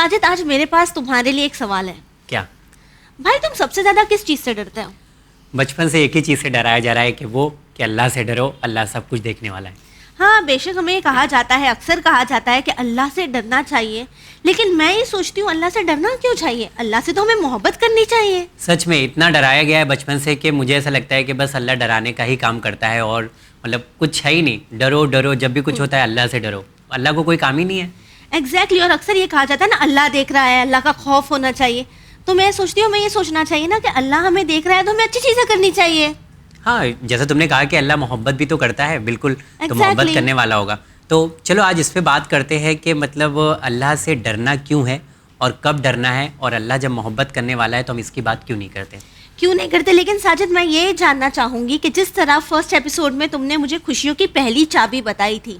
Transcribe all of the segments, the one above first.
ساجد آج میرے پاس تمہارے لیے ایک سوال ہے. کیا بھائی تم سب سے زیادہ کس چیز سے ڈرتے ہو؟ بچپن سے ایک ہی چیز سے ڈرایا جا رہا ہے کہ وہ کہ اللہ سے ڈرو, اللہ سب کچھ دیکھنے والا ہے. ہاں بے شک ہمیں کہا جاتا ہے, اکثر کہا جاتا ہے کہ اللہ سے ڈرنا چاہیے, لیکن میں یہ سوچتی ہوں اللہ سے ڈرنا کیوں چاہیے؟ اللہ سے تو ہمیں محبت کرنی چاہیے. سچ میں اتنا ڈرایا گیا ہے بچپن سے کہ مجھے ایسا لگتا ہے کہ بس اللہ ڈرانے کا ہی کام کرتا ہے, اور مطلب کچھ ہے ہی نہیں. ڈرو ڈرو, جب بھی کچھ ہوتا ہے اللہ سے ڈرو. اللہ کو کوئی کام ہی نہیں ہے. ایگزیکٹلی. اور اکثر یہ کہا جاتا ہے نا اللہ دیکھ رہا ہے, اللہ کا خوف ہونا چاہیے. تو میں سوچتی ہوں ہمیں یہ سوچنا چاہیے نا کہ اللہ ہمیں دیکھ رہا ہے تو ہمیں اچھی چیزیں کرنی چاہیے. ہاں جیسا تم نے کہا کہ اللہ محبت بھی تو کرتا ہے, بالکل تو Exactly. محبت کرنے والا ہوگا. تو چلو آج اس پہ بات کرتے ہیں کہ مطلب اللہ سے ڈرنا کیوں ہے اور کب ڈرنا ہے, اور اللہ جب محبت کرنے والا ہے تو ہم اس کی بات کیوں نہیں کرتے. لیکن ساجد میں یہ جاننا چاہوں گی کہ جس طرح فرسٹ ایپیسوڈ میں تم نے مجھے خوشیوں کی پہلی چابی بتائی تھی,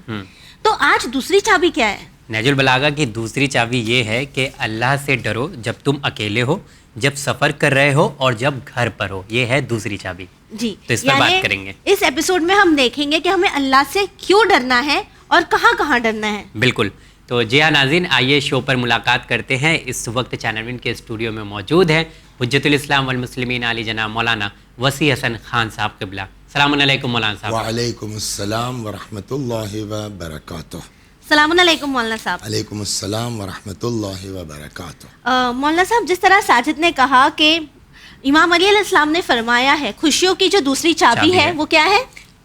تو آج دوسری چابی کیا ہے؟ نہج البلاغہ کی دوسری چابی یہ ہے کہ اللہ سے ڈرو جب تم اکیلے ہو, جب سفر کر رہے ہو, اور جب گھر پر ہو. یہ ہے دوسری چابی. جی, تو اس پر بات کریں گے. اس ایپیسوڈ میں ہم دیکھیں گے کہ ہمیں اللہ سے کیوں ڈرنا ہے اور کہاں کہاں ڈرنا ہے. بالکل. تو جی ہاں ناظرین, آئیے شو پر ملاقات کرتے ہیں. اس وقت چینل ون کے اسٹوڈیو میں موجود ہیں حجت الاسلام والمسلمین علی جناب مولانا وسیع حسن خان صاحب قبلہ. السلام علیکم مولانا صاحب. وعلیکم السلام ورحمۃ اللہ وبرکاتہ. السلام علیکم مولانا صاحب. علیکم السلام ورحمۃ اللہ وبرکاتہ. مولانا صاحب, جس طرح ساجد نے کہا کہ امام علی علیہ السلام نے فرمایا ہے خوشیوں کی جو دوسری چابی ہے وہ کیا ہے؟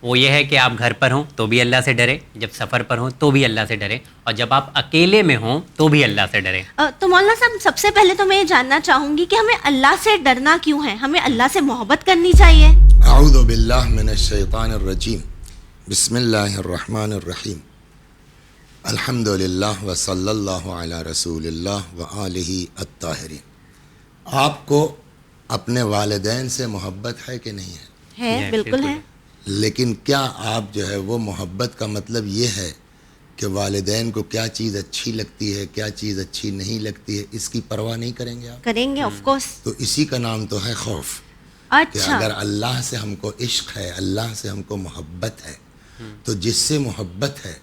وہ یہ ہے کہ آپ گھر پر ہوں تو بھی اللہ سے ڈرے, جب سفر پر ہوں تو بھی اللہ سے ڈرے, اور جب آپ اکیلے میں ہوں تو بھی اللہ سے ڈرے. تو مولانا صاحب سب سے پہلے تو میں یہ جاننا چاہوں گی کہ ہمیں اللہ سے ڈرنا کیوں ہے, ہمیں اللہ سے محبت کرنی چاہیے. اعوذ باللہ من الشیطان الرجیم. بسم اللہ الرحمن الرحیم. الحمد للہ وصلی اللہ علی رسول اللہ وآلہ الطاہرین. آپ کو اپنے والدین سے محبت ہے کہ نہیں ہے؟ بالکل ہے. لیکن کیا آپ جو ہے وہ محبت کا مطلب یہ ہے کہ والدین کو کیا چیز اچھی لگتی ہے, کیا چیز اچھی نہیں لگتی ہے, اس کی پرواہ نہیں کریں گے آپ؟ کریں گے آف کورس. تو اسی کا نام تو ہے خوف. کہ اگر اللہ سے ہم کو عشق ہے, اللہ سے ہم کو محبت ہے, تو جس سے محبت ہے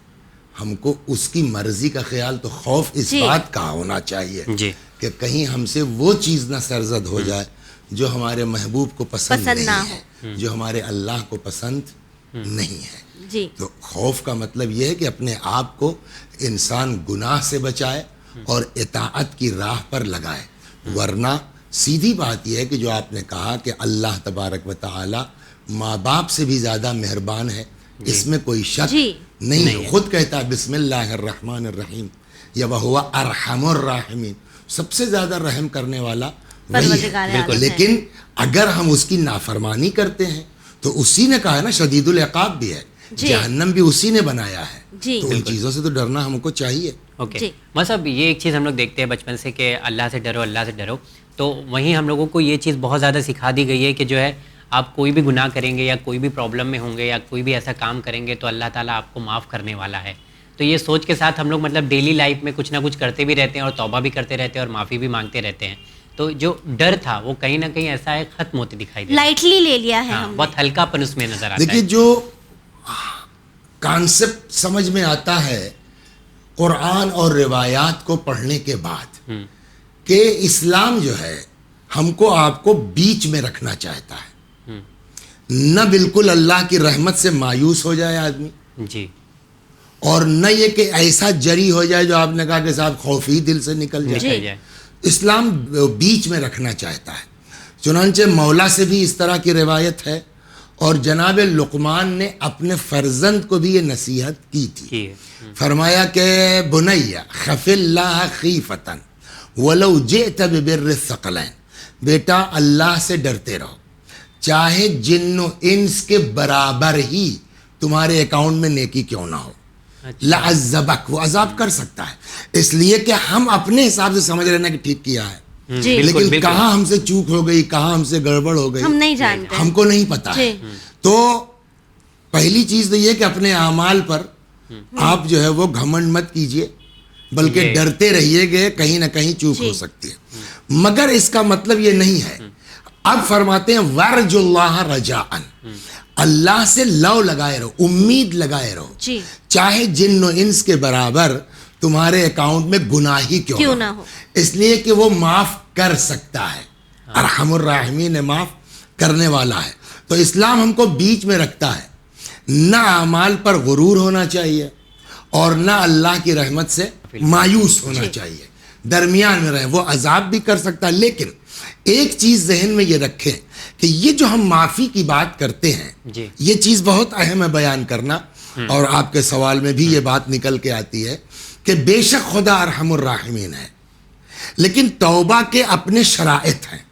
ہم کو اس کی مرضی کا خیال, تو خوف اس بات کا ہونا چاہیے کہ کہیں ہم سے وہ چیز نہ سرزد ہو جائے جو ہمارے محبوب کو پسند نہیں ہے, جو ہمارے اللہ کو پسند نہیں ہے. تو خوف کا مطلب یہ ہے کہ اپنے آپ کو انسان گناہ سے بچائے اور اطاعت کی راہ پر لگائے. ورنہ سیدھی بات یہ ہے کہ جو آپ نے کہا کہ اللہ تبارک و تعالی ماں باپ سے بھی زیادہ مہربان ہے, اس میں کوئی شک نہیں. خود کہتا ہے بسم اللہ الرحمن الرحیم, یا وہو ارحم الراحمین, سب سے زیادہ رحم کرنے والا وہی ہے. لیکن اگر ہم اس کی نافرمانی کرتے ہیں تو اسی نے کہا ہے نا شدید العقاب بھی ہے, جہنم بھی اسی نے بنایا ہے. تو ان چیزوں سے تو ڈرنا ہم کو چاہیے. اوکے مطلب یہ ایک چیز ہم لوگ دیکھتے ہیں بچپن سے کہ اللہ سے ڈرو, اللہ سے ڈرو. تو وہیں ہم لوگوں کو یہ چیز بہت زیادہ سکھا دی گئی ہے کہ جو ہے آپ کوئی بھی گناہ کریں گے یا کوئی بھی پرابلم میں ہوں گے یا کوئی بھی ایسا کام کریں گے تو اللہ تعالیٰ آپ کو معاف کرنے والا ہے. تو یہ سوچ کے ساتھ ہم لوگ مطلب ڈیلی لائف میں کچھ نہ کچھ کرتے بھی رہتے ہیں اور توبہ بھی کرتے رہتے ہیں اور معافی بھی مانگتے رہتے ہیں. تو جو ڈر تھا وہ کہیں نہ کہیں ایسا ہے ختم ہوتے دکھائی دے, لائٹلی لے لیا ہے, بہت ہلکا پن اس میں نظر آتا ہے. دیکھیے جو کانسیپٹ سمجھ میں آتا ہے قرآن اور روایات کو پڑھنے کے بعد کہ اسلام جو ہے ہم کو آپ کو بیچ میں رکھنا چاہتا ہے. نہ بالکل اللہ کی رحمت سے مایوس ہو جائے آدمی, اور نہ یہ کہ ایسا جری ہو جائے جو آپ نے کہا کہ صاحب خوف ہی دل سے نکل جائے. اسلام بیچ میں رکھنا چاہتا ہے. چنانچہ مولا سے بھی اس طرح کی روایت ہے, اور جناب لقمان نے اپنے فرزند کو بھی یہ نصیحت کی تھی. فرمایا کہ بنیا خف اللہ خیفتن ولو جئت ببر الثقلین, بیٹا اللہ سے ڈرتے رہو چاہے جن و انس کے برابر ہی تمہارے اکاؤنٹ میں نیکی کیوں نہ ہو. لعذبک, وہ عذاب کر سکتا ہے, اس لیے کہ ہم اپنے حساب سے سمجھ رہے ہیں کہ ٹھیک کیا ہے, لیکن کہاں ہم سے چوک ہو گئی, کہاں ہم سے گڑبڑ ہو گئی, ہم نہیں جانتے, ہم کو نہیں پتا ہے. تو پہلی چیز تو یہ کہ اپنے اعمال پر آپ جو ہے وہ گھمنڈ مت کیجئے, بلکہ ڈرتے رہیے گے کہیں نہ کہیں چوک ہو سکتی ہے. مگر اس کا مطلب یہ نہیں ہے. اب فرماتے ہیں ورج اللہ رجاءً, اللہ سے لو لگائے رہو, امید لگائے رہو, چاہے جن و انس کے برابر تمہارے اکاؤنٹ میں گناہ ہی کیوں نہ ہو, اس لیے کہ وہ معاف کر سکتا ہے. ارحم الراحمین ہے, معاف کرنے والا ہے. تو اسلام ہم کو بیچ میں رکھتا ہے, نہ اعمال پر غرور ہونا چاہیے اور نہ اللہ کی رحمت سے مایوس ہونا چاہیے, درمیان میں رہیں. وہ عذاب بھی کر سکتا ہے, لیکن ایک چیز ذہن میں یہ رکھیں کہ یہ جو ہم معافی کی بات کرتے ہیں یہ چیز بہت اہم ہے بیان کرنا, اور آپ کے سوال میں بھی یہ بات نکل کے آتی ہے کہ بے شک خدا ارحم الراحمین ہے, لیکن توبہ کے اپنے شرائط ہیں.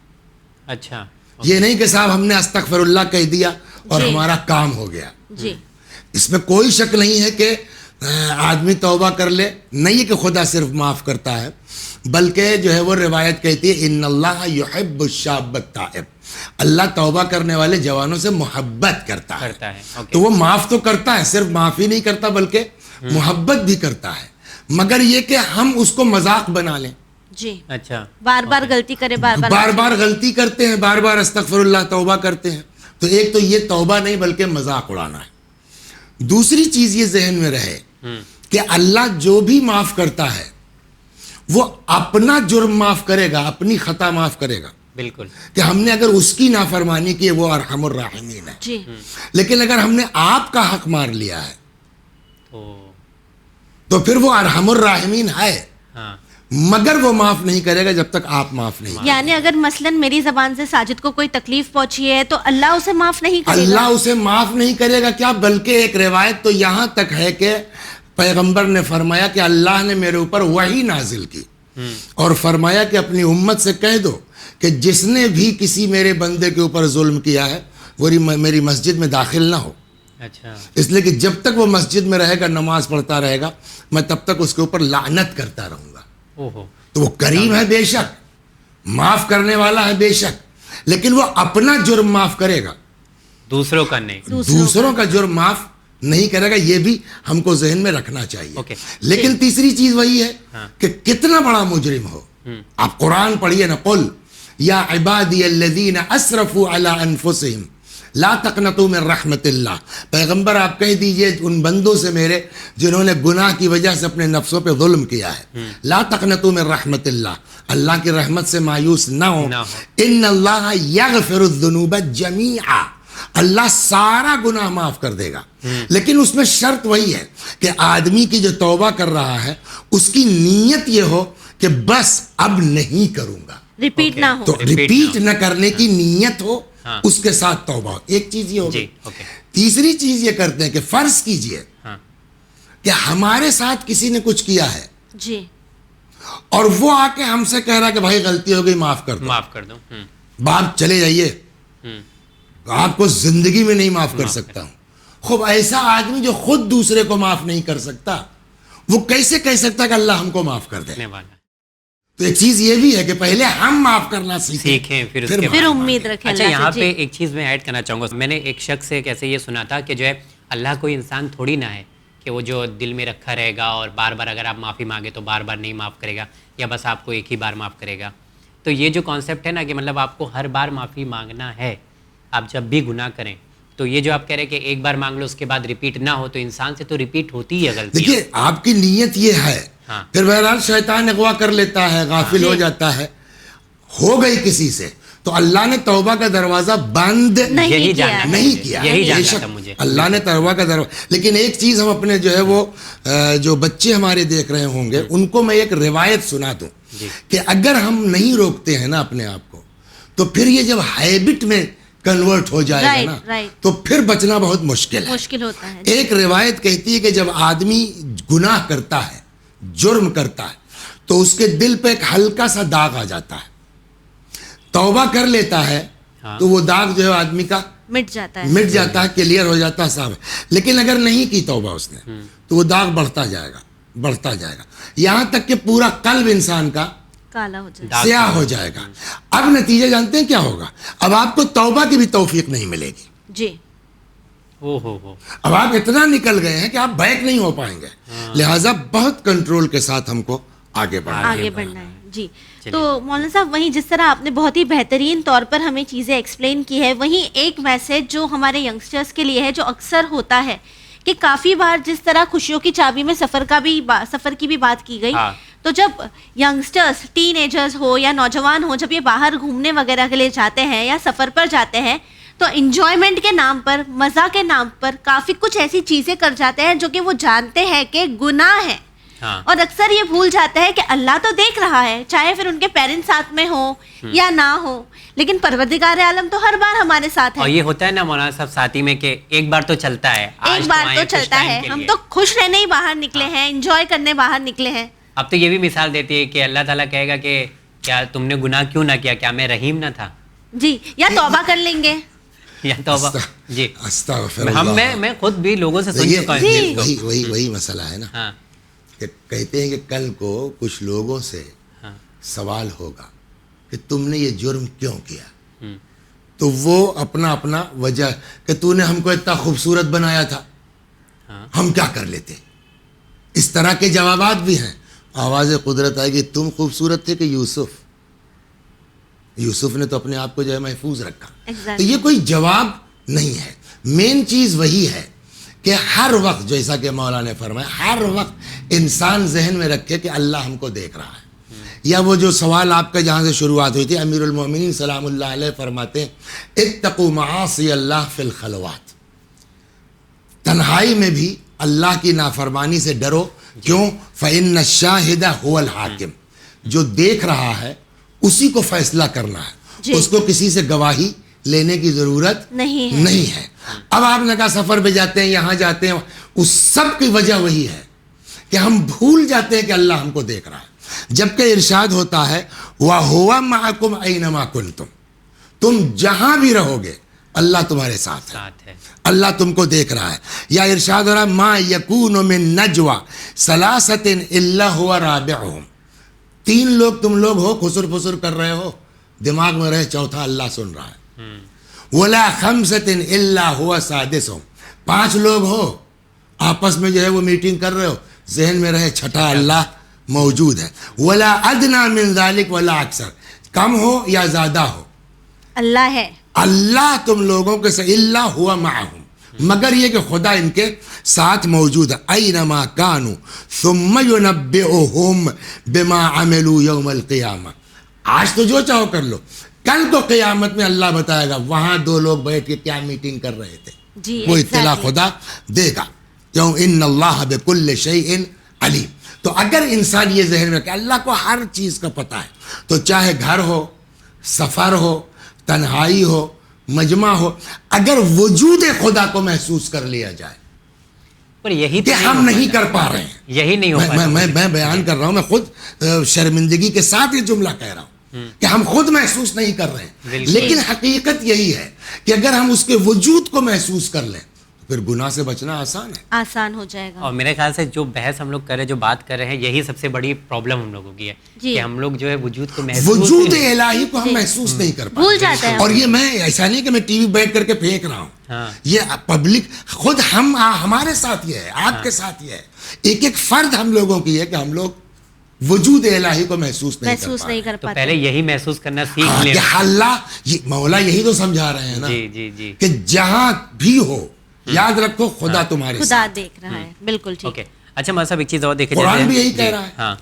اچھا, یہ نہیں کہ صاحب ہم نے استغفر اللہ کہہ دیا اور ہمارا کام ہو گیا. اس میں کوئی شک نہیں ہے کہ آدمی توبہ کر لے, نہیں ہے کہ خدا صرف معاف کرتا ہے, بلکہ جو ہے وہ روایت کہتی ہے ان اللہ یحب الشاب التائب, اللہ توبہ کرنے والے جوانوں سے محبت کرتا ہے. تو وہ معاف تو کرتا ہے, صرف معافی نہیں کرتا بلکہ محبت بھی کرتا ہے, مگر یہ کہ ہم اس کو مذاق بنا لیں. اچھا, بار بار غلطی کرے, بار بار غلطی کرتے ہیں, بار بار استغفر اللہ توبہ کرتے ہیں. تو ایک تو یہ توبہ نہیں بلکہ مذاق اڑانا ہے. دوسری چیز یہ ذہن میں رہے کہ اللہ جو بھی معاف کرتا ہے وہ اپنا جرم معاف کرے گا, اپنی خطا معاف کرے گا. بالکل, کہ ہم نے اگر اس کی نافرمانی کی وہ ارحم الراحمین ہے, لیکن اگر ہم نے آپ کا حق مار لیا ہے تو پھر وہ ارحم الراحمین ہے, مگر وہ معاف نہیں کرے گا جب تک آپ معاف نہیں. یعنی اگر مثلا میری زبان سے ساجد کو کوئی تکلیف پہنچی ہے تو اللہ اسے معاف نہیں کرے گا. اللہ اسے معاف نہیں کرے گا کیا, بلکہ ایک روایت تو یہاں تک ہے کہ پیغمبر نے فرمایا کہ اللہ نے میرے اوپر وحی نازل کی اور فرمایا کہ اپنی امت سے کہہ دو کہ جس نے بھی کسی میرے بندے کے اوپر ظلم کیا ہے وہ میری مسجد میں داخل نہ ہو. اچھا, اس لیے کہ جب تک وہ مسجد میں رہے گا, نماز پڑھتا رہے گا, میں تب تک اس کے اوپر لعنت کرتا رہوں گا. تو وہ کریم ہے بے شک, معاف کرنے والا ہے بے شک, لیکن وہ اپنا جرم معاف کرے گا, دوسروں کا نہیں, دوسروں کا جرم معاف نہیں کرے گا. یہ بھی ہم کو ذہن میں رکھنا چاہیے. لیکن تیسری چیز وہی ہے کہ کتنا بڑا مجرم ہو, آپ قرآن پڑھیے نا, قل یا عبادی الذین اسرفوا علی انفسہم لا تقنطوا من رحمت اللہ. پیغمبر آپ کہہ دیجئے ان بندوں سے میرے جنہوں نے گناہ کی وجہ سے اپنے نفسوں پہ ظلم کیا ہے, لا تقنطوا من رحمت اللہ, اللہ کی رحمت سے مایوس نہ ہو. ان اللہ یغفر الذنوب جمیعا, اللہ سارا گناہ معاف کر دے گا, لیکن اس میں شرط وہی ہے کہ آدمی کی جو توبہ کر رہا ہے اس کی نیت یہ ہو کہ بس اب نہیں کروں گا, ریپیٹ نہ ہو, تو ریپیٹ نہ کرنے کی نیت ہو, اس کے ساتھ توبہ ہو. ایک چیز یہ ہوگی. تیسری چیز یہ کرتے ہیں کہ فرض کیجئے کہ ہمارے ساتھ کسی نے کچھ کیا ہے جی, اور وہ آ کے ہم سے کہہ رہا کہ بھائی غلطی ہو گئی, معاف کر دو. باپ چلے جائیے, آپ کو زندگی میں نہیں معاف کر سکتا ہوں. خوب ایسا آدمی جو خود دوسرے کو معاف نہیں کر سکتا وہ کیسے کہہ سکتا کہ اللہ ہم کو معاف کر دے. تو ایک چیز یہ بھی ہے کہ پہلے ہم معاف کرنا سیکھیں پھر امید رکھیں. اچھا, یہاں پہ ایک چیز میں ایڈ کرنا چاہوں گا. میں نے ایک شخص سے کیسے یہ سنا تھا کہ جو ہے اللہ کوئی انسان تھوڑی نہ ہے کہ وہ جو دل میں رکھا رہے گا اور بار بار اگر آپ معافی مانگے تو بار بار نہیں معاف کرے گا, یا بس آپ کو ایک ہی بار معاف کرے گا. تو یہ جو کانسیپٹ ہے نا کہ مطلب آپ کو ہر بار معافی مانگنا ہے, آپ جب بھی گناہ کریں. تو یہ جو آپ کہہ رہے ہیں کہ ایک بار مانگ لو اس کے بعد ریپیٹ نہ ہو, تو انسان سے تو ریپیٹ ہوتی ہے غلطی. دیکھیے آپ کی نیت یہ ہے, پھر بہرحال شیطان اغوا کر لیتا ہے, غافل ہو جاتا ہے, ہو گئی کسی سے, تو اللہ نے توبہ کا دروازہ بند نہیں کیا. اللہ نے توبہ کا دروازہ. لیکن ایک چیز ہم اپنے جو ہے وہ جو بچے ہمارے دیکھ رہے ہوں گے ان کو میں ایک روایت سنا دوں کہ اگر ہم نہیں روکتے ہیں نا اپنے آپ کو, تو پھر یہ جب ہیبٹ میں کنورٹ ہو جائے گا نا تو پھر بچنا بہت مشکل ہوتا ہے. ایک روایت کہتی ہے کہ جب آدمی گناہ کرتا ہے, جرم کرتا ہے, تو اس کے دل پہ ایک ہلکا سا داغ آ جاتا ہے, توبہ کر لیتا ہے تو وہ داغ جو ہے آدمی کا مٹ جاتا ہے, کلیئر ہو جاتا ہے, صاحب. لیکن اگر نہیں کی توبہ اس نے تو وہ داغ بڑھتا جائے گا یہاں تک کہ پورا قلب انسان کا سیاہ ہو جائے گا. اب نتیجہ جانتے ہیں کیا ہوگا؟ اب آپ کو توبہ کی بھی توفیق نہیں ملے گی جی. اب آپ اتنا نکل گئے ہیں کہ آپ بیک نہیں ہو پائیں گے. لہٰذا بہت کنٹرول کے ساتھ ہم کو آگے بڑھنا ہے. جی, تو مولانا صاحب وہیں جس طرح آپ نے بہت ہی بہترین طور پر ہمیں چیزیں ایکسپلین کی ہے, وہیں ایک میسج جو ہمارے ینگسٹرز کے لیے ہے جو اکثر ہوتا ہے کہ کافی بار جس طرح خوشیوں کی چابی میں سفر کی بھی بات کی گئی, تو جب ینگسٹرز, ٹین ایجرز ہو یا نوجوان ہو, جب یہ باہر گھومنے وغیرہ کے لیے جاتے ہیں یا سفر پر جاتے ہیں تو انجوائمنٹ کے نام پر, مزہ کے نام پر کافی کچھ ایسی چیزیں کر جاتے ہیں جو کہ وہ جانتے ہیں کہ گناہ ہے, اور اکثر یہ بھول جاتا ہے کہ اللہ تو دیکھ رہا ہے, چاہے پھر ان کے پیرنٹس ساتھ میں ہو یا نہ ہو, لیکن پروردگار عالم تو ہر بار ہمارے ساتھ ہے. اور یہ ہوتا ہے نا مولانا صاحب ساتھی میں کہ ایک بار تو چلتا ہے, ایک بار تو چلتا ہے, ہم تو خوش رہنے ہی باہر نکلے ہیں, انجوائے کرنے باہر نکلے ہیں. اب تو یہ بھی مثال دیتی ہے کہ اللہ تعالیٰ کہے گا کہ کیا تم نے گناہ کیوں نہ کیا, کیا میں رحیم نہ تھا؟ جی, یا توبہ کر لیں گے, یا توبہ. جی استغفر اللہ. میں خود بھی لوگوں سے سن چکا ہوں. وہی مسئلہ ہے نا کہ کہتے ہیں کہ کل کو کچھ لوگوں سے سوال ہوگا کہ تم نے یہ جرم کیوں کیا, تو وہ اپنا وجہ کہ تو نے ہم کو اتنا خوبصورت بنایا تھا, ہم کیا کر لیتے. اس طرح کے جوابات بھی ہیں. آواز قدرت آئے گی, تم خوبصورت تھے کہ یوسف نے تو اپنے آپ کو جو ہے محفوظ رکھا. تو یہ کوئی جواب نہیں ہے. مین چیز وہی ہے کہ ہر وقت جیسا کہ مولا نے فرمایا, ہر وقت انسان ذہن میں رکھے کہ اللہ ہم کو دیکھ رہا ہے. یا وہ جو سوال آپ کا جہاں سے شروعات ہوئی تھی, امیر المومنین سلام اللہ علیہ فرماتے ہیں اتقوا معاصی اللہ فی الخلوات, تنہائی میں بھی اللہ کی نافرمانی سے ڈرو. کیوں؟ فإن الشاہد هو الحاکم, جو دیکھ رہا ہے اسی کو فیصلہ کرنا ہے, اس کو کسی سے گواہی لینے کی ضرورت نہیں ہے. اب آپ نے کہا سفر پہ جاتے ہیں, یہاں جاتے ہیں, اس سب کی وجہ وہی ہے کہ ہم بھول جاتے ہیں کہ اللہ ہم کو دیکھ رہا ہے. جبکہ ارشاد ہوتا ہے وَهُوَ مَعَكُمْ أَيْنَمَا كُنْتُمْ, تم جہاں بھی رہو گے اللہ تمہارے ساتھ ہے, اللہ تم کو دیکھ رہا ہے. یا ارشاد ہو رہا ہے مَا يَكُونُ مِن نَجْوَى ثَلَاثَةٍ إِلَّا هُوَ رَابِعُهُمْ, 3 لوگ تم لوگ ہو, خسر پسر کر رہے ہو, دماغ میں رہے چوتھا اللہ سن رہا ہے. وَلَا خَمْسَةٍ إِلَّا هُوَ سَادِسُهُمْ, 5 لوگ ہو آپس میں جو ہے وہ میٹنگ کر رہے ہو, ذہن میں رہے چھٹا اللہ موجود ہے. وَلَا أَدْنَى مِن ذَلِكَ وَلَا أَكْثَرَ, کم ہو یا زیادہ ہو اللہ ہے. اللہ تم لوگوں کے ساتھ, اللہ ہوا معہم, مگر یہ کہ خدا ان کے ساتھ موجود ہے. اینما کانوا ثم ینبئہم بما عملوا یوم القیامہ, آج تو جو چاہو کر لو, کل کو قیامت میں اللہ بتائے گا وہاں 2 لوگ بیٹھ کے کیا میٹنگ کر رہے تھے, وہ اطلاع خدا دے گا. کیوں؟ ان اللہ بکل شیء علیم. تو اگر انسان یہ ذہن میں کہ اللہ کو ہر چیز کا پتہ ہے, تو چاہے گھر ہو, سفر ہو, تنہائی ہو, مجمع ہو, اگر وجود خدا کو محسوس کر لیا جائے, پر یہی کہ ہم نہیں کر پا رہے ہیں, یہی نہیں ہو پا, میں بیان کر رہا ہوں, میں خود شرمندگی کے ساتھ یہ جملہ کہہ رہا ہوں کہ ہم خود محسوس نہیں کر رہے ہیں, لیکن حقیقت یہی ہے کہ اگر ہم اس کے وجود کو محسوس کر لیں پھر گناہ سے بچنا آسان ہو جائے گا. اور میرے خیال سے جو بحث ہم لوگ کر رہے ہیں, جو بات کر رہے ہیں, یہی سب سے بڑی پرابلم ہم لوگوں کی ہے کہ ہم لوگ جو ہے وجود کو وجود الہی کو ہم محسوس نہیں کر پاتے, بھول جاتے ہیں. اور یہ میں ایسا نہیں کہ میں ٹی وی بیٹھ کر کے پھینک رہا ہوں, یہ پبلک خود ہمارے ساتھ یہ ہے, آپ کے ساتھ یہ ہے, ایک فرد ہم لوگوں کی ہے کہ ہم لوگ وجود الہی کو محسوس نہیں کر پاتے. پہلے یہی محسوس کرنا سیکھ لیں. اللہ مولا یہی تو سمجھا رہے ہیں نا کہ جہاں بھی ہو یاد رکھو خدا تمہارے خدا دیکھ رہا ہے. بالکل ٹھیک. اچھا مذہب ایک چیز اور دیکھیں, قرآن بھی یہی کہہ رہا ہے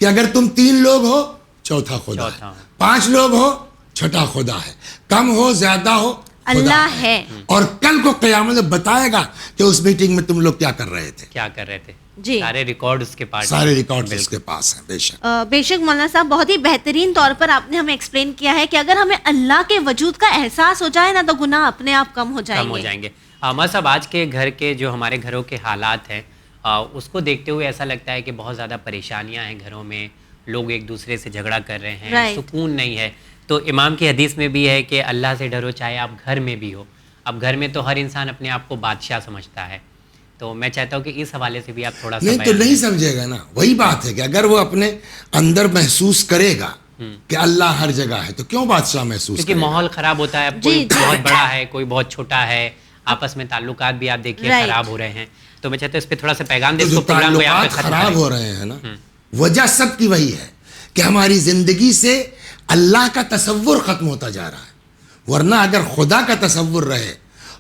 کہ اگر تم 3 لوگ ہو چوتھا خدا ہے, 5 لوگ ہو چھٹا خدا ہے, کم ہو زیادہ ہو اللہ ہے. اور کل کو قیامت میں بتائے گا کہ اس میٹنگ میں تم لوگ کیا کر رہے تھے. جی, سارے ریکارڈ اس کے پاس, سارے ریکارڈ اس کے پاس ہیں. بے شک مولانا صاحب, بہت ہی بہترین طور پر آپ نے ہمیں ایکسپلین کیا ہے کہ اگر ہمیں اللہ کے وجود کا احساس ہو جائے نا, تو گناہ اپنے آپ کم ہو جائیں گے. صاحب, آج کے گھر کے جو ہمارے گھروں کے حالات ہیں, اس کو دیکھتے ہوئے ایسا لگتا ہے کہ بہت زیادہ پریشانیاں ہیں گھروں میں, لوگ ایک دوسرے سے جھگڑا کر رہے ہیں, سکون نہیں ہے. تو امام کی حدیث میں بھی ہے کہ اللہ سے ڈرو چاہے آپ گھر میں بھی ہو. اب گھر میں تو ہر انسان اپنے آپ کو بادشاہ سمجھتا ہے, تو میں چاہتا ہوں کہ اس حوالے سے بھی آپ تھوڑا سا نہیں سمجھے گا نا. وہی بات ہے کہ اگر وہ اپنے اندر محسوس کرے گا کہ اللہ ہر جگہ ہے, تو کیوں بادشاہ محسوس کرے گا؟ کیونکہ ماحول خراب ہوتا ہے, کوئی بہت بڑا ہے, کوئی بہت چھوٹا ہے, آپس میں تعلقات بھی آپ دیکھیے خراب ہو رہے ہیں. تو میں چاہتا ہوں اس پہ تھوڑا سا پیغام دے. جو تعلقات خراب ہو رہے ہیں نا, وجہ سب کی وہی ہے کہ ہماری زندگی سے اللہ کا تصور ختم ہوتا جا رہا ہے. ورنہ اگر خدا کا تصور رہے,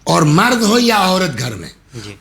اور مرد ہو یا عورت گھر میں,